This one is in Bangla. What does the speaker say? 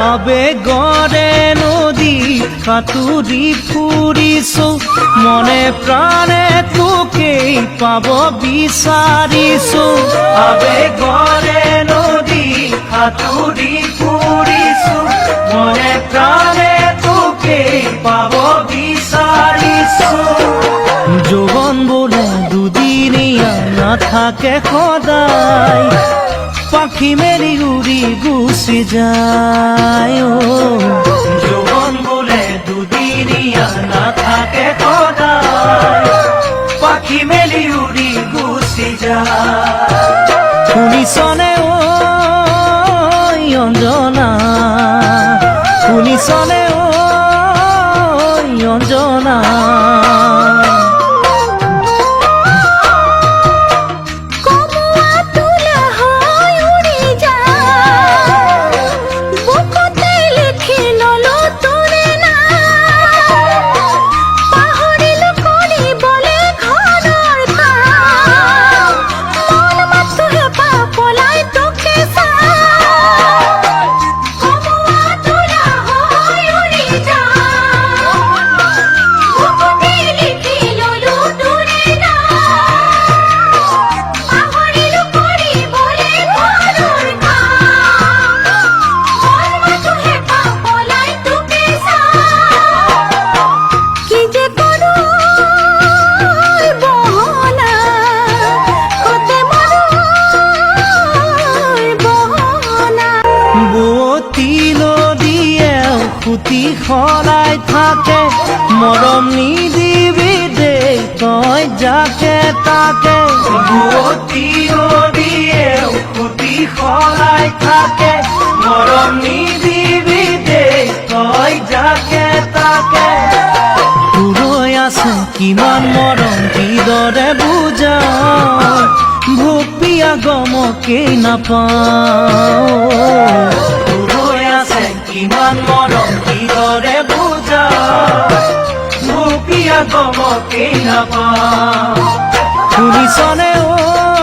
আবেগৰে নদী সাঁতুৰি ফুৰিছো মনে প্ৰাণে তোকেই পাব বিচাৰিছো আবেগৰে নদী সাঁতুৰি ফুৰিছো মনে প্ৰাণে তোকেই পাব বিচাৰিছো যৌৱন বোলে দুদিনীয়া নাথাকে সদায় পাখি মেলি উড়ি গুচি যায় যৌৱন বোলে দুদিনীয়া নাথাকে সদায় পাখি মেলি উড়ি গুচি যায় শুনিছনে ঐ অঞ্জনা শুনিছনে ঐ অঞ্জনা ফুটি সলাই থাকে মৰম নিদিবি দেই তই যাকে তাকে বুৱতী নদীয়ে ফুটি সলাই থাকে মৰম নিদিবি দেই তই যাকে তাকে তোৰৈ আছে কিমান মৰম কিদৰে বুজা ভোক পিয়া গমকেই নাপাওঁ কিমান মৰম কিদৰে বুজা ভোক পিয়া গমকেই নাপাওঁ শুনিছনে ঐ